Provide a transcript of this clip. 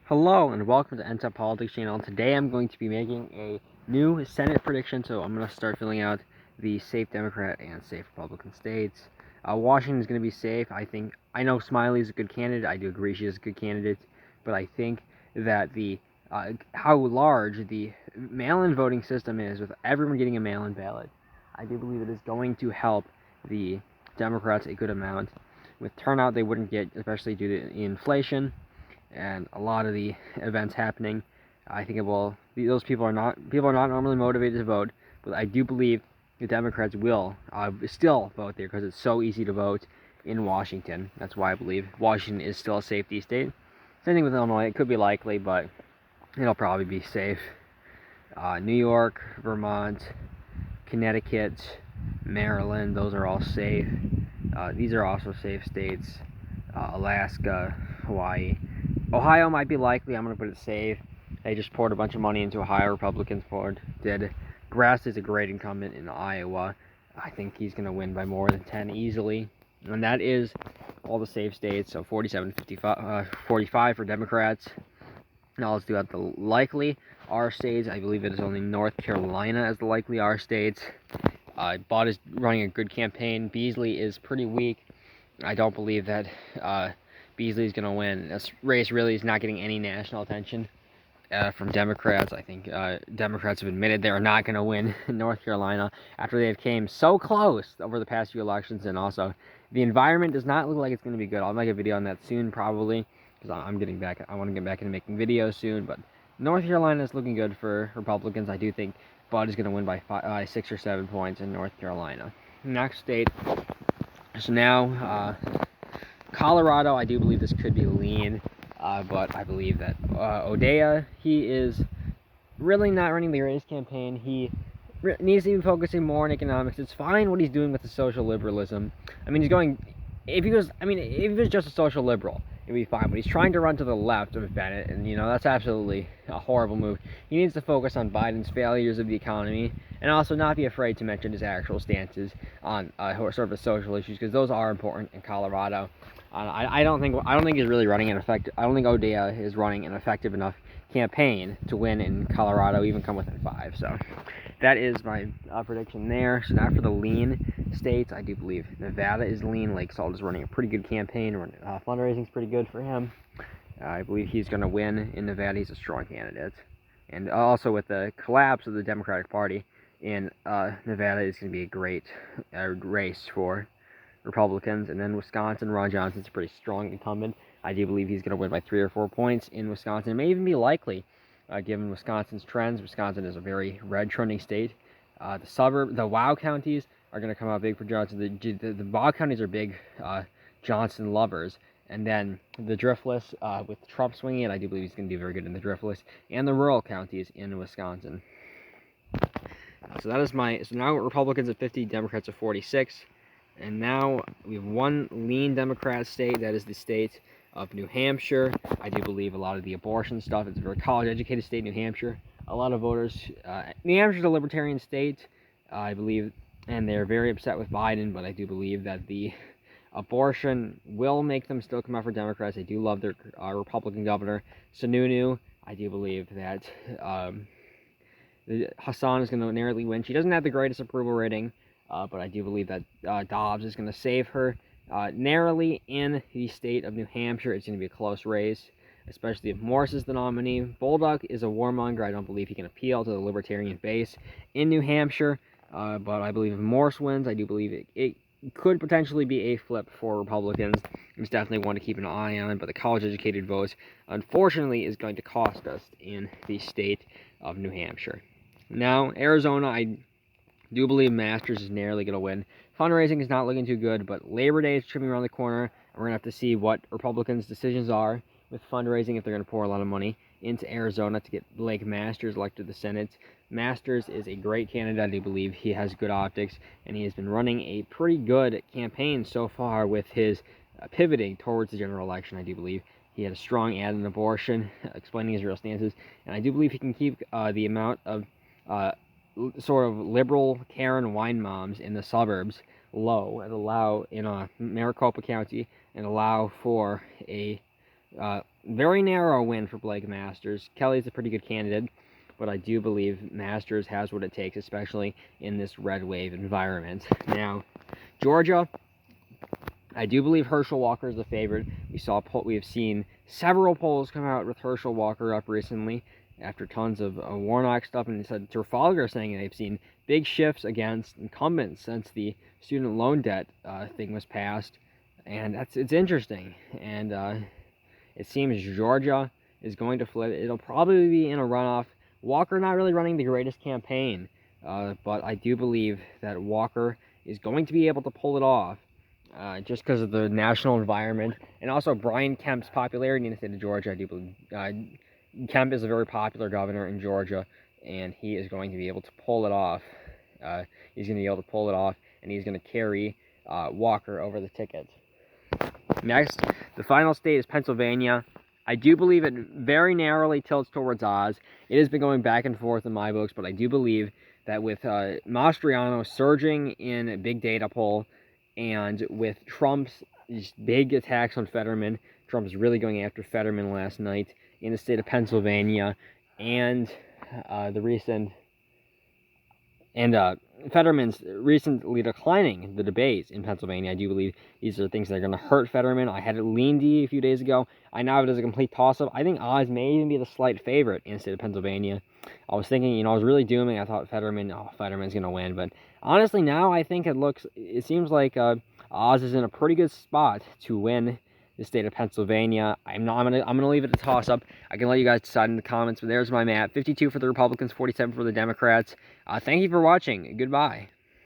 Hello and welcome to NTEP Politics channel. Today I'm going to be making a new Senate prediction, so I'm going to start filling out the safe Democrat and safe Republican states. Washington is going to be safe. I know Smiley is a good candidate. I do agree she is a good candidate, but I think that how large the mail-in voting system is, with everyone getting a mail-in ballot, I do believe it is going to help the Democrats a good amount. With turnout, they wouldn't get, especially due to inflation and a lot of the events happening. I think those people are not normally motivated to vote, but I do believe the Democrats will still vote there because it's so easy to vote in Washington. That's why I believe Washington is still a safety state. Same thing with Illinois. It could be likely, but it'll probably be safe. New York, Vermont, Connecticut, Maryland, those are all safe. These are also safe states. Alaska, Hawaii. Ohio might be likely. I'm going to put it safe. They just poured a bunch of money into Ohio. Republicans did. Grass is a great incumbent in Iowa. I think he's going to win by more than 10 easily. And that is all the safe states. So 47, 55, 45 for Democrats. Now let's do out the likely R states. I believe it is only North Carolina as the likely R states. Bott is running a good campaign. Beasley is pretty weak. I don't believe that Beasley is going to win. This race really is not getting any national attention from Democrats. I think Democrats have admitted they're not going to win in North Carolina after they've came so close over the past few elections, and also the environment does not look like it's going to be good. I'll make a video on that soon, probably, because I want to get back into making videos soon. But North Carolina is looking good for Republicans. I do think Bud is going to win by 6 or 7 points in North Carolina. Next state. So now, Colorado, I do believe this could be lean, but I believe that O'Dea, he is really not running the greatest campaign. He needs to be focusing more on economics. It's fine what he's doing with the social liberalism. I mean, if he was just a social liberal, it'd be fine, but he's trying to run to the left of Bennett, and, that's absolutely a horrible move. He needs to focus on Biden's failures of the economy, and also not be afraid to mention his actual stances on sort of the social issues, because those are important in Colorado. I don't think he's really running an effective. I don't think O'Dea is running an effective enough campaign to win in Colorado, even come within 5. So that is my prediction there. So now for the lean states, I do believe Nevada is lean. Lake Salt is running a pretty good campaign. Fundraising is pretty good for him. I believe he's going to win in Nevada. He's a strong candidate. And also with the collapse of the Democratic Party in Nevada, it's going to be a great race for Republicans. And then Wisconsin, Ron Johnson's a pretty strong incumbent. I do believe he's going to win by 3 or 4 points in Wisconsin. It may even be likely, given Wisconsin's trends. Wisconsin is a very red-trending state. The WOW counties are going to come out big for Johnson. The WOW counties are big Johnson lovers. And then the driftless, with Trump swinging it, I do believe he's going to do very good in the driftless. And the rural counties in Wisconsin. So now Republicans at 50, Democrats at 46. And now we have one lean Democrat state, that is the state of New Hampshire. I do believe a lot of the abortion stuff, it's a very college-educated state, New Hampshire. A lot of voters, New Hampshire's a libertarian state, I believe, and they're very upset with Biden, but I do believe that the abortion will make them still come out for Democrats. They do love their Republican governor, Sununu. I do believe that Hassan is going to narrowly win. She doesn't have the greatest approval rating, but I do believe that Dobbs is going to save her narrowly in the state of New Hampshire. It's going to be a close race, especially if Morse is the nominee. Bolduc is a warmonger. I don't believe he can appeal to the libertarian base in New Hampshire, but I believe if Morse wins, I do believe it could potentially be a flip for Republicans. It's definitely one to keep an eye on, but the college-educated votes, unfortunately, is going to cost us in the state of New Hampshire. Now, Arizona, I do believe Masters is narrowly going to win. Fundraising is not looking too good, but Labor Day is trimming around the corner, and we're going to have to see what Republicans' decisions are with fundraising, if they're going to pour a lot of money into Arizona to get Blake Masters elected to the Senate. Masters is a great candidate. I do believe he has good optics, and he has been running a pretty good campaign so far with his pivoting towards the general election. I do believe he had a strong ad on abortion, explaining his real stances, and I do believe he can keep the amount of sort of liberal Karen wine moms in the suburbs low, and allow in Maricopa County, and allow for a Very narrow win for Blake Masters. Kelly's a pretty good candidate, but I do believe Masters has what it takes, especially in this red wave environment. Now, Georgia, I do believe Herschel Walker is the favorite. We have seen several polls come out with Herschel Walker up recently after tons of Warnock stuff, and they said Trafalgar saying they've seen big shifts against incumbents since the student loan debt thing was passed, and it's interesting. And it seems Georgia is going to flip. It'll probably be in a runoff. Walker not really running the greatest campaign, but I do believe that Walker is going to be able to pull it off. Just because of the national environment, and also Brian Kemp's popularity in the state of Georgia. I do believe Kemp is a very popular governor in Georgia, and he is going to be able to pull it off. He's going to be able to pull it off, and he's going to carry Walker over the ticket. Next, the final state is Pennsylvania. I do believe it very narrowly tilts towards Oz. It has been going back and forth in my books, but I do believe that with Mastriano surging in a big data poll, and with Trump's big attacks on Fetterman, Trump's really going after Fetterman last night in the state of Pennsylvania, and Fetterman's recently declining the debates in Pennsylvania. I do believe these are things that are going to hurt Fetterman. I had it leaned a few days ago. I now have it as a complete toss-up. I think Oz may even be the slight favorite in the state of Pennsylvania. I was thinking, I was really dooming. I thought Fetterman's going to win. But honestly, now I think it seems like Oz is in a pretty good spot to win the state of Pennsylvania. I'm gonna leave it a toss-up. I can let you guys decide in the comments, but there's my map. 52 for the Republicans, 47 for the Democrats. Thank you for watching. Goodbye.